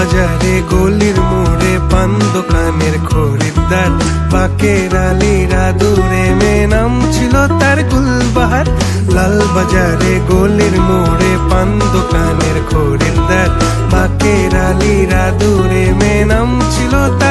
বাজারে গলির মোড়ে পান দোকানের খরিদ্দার, বাকের আলীরা দূরে মেয়ে নাম ছিল তার গুলবাহার। লাল বাজারে গলির মোড়ে পান দোকানের খরিদ্দার, বাকের আলীরা দূরে মেয়ে নাম ছিল তার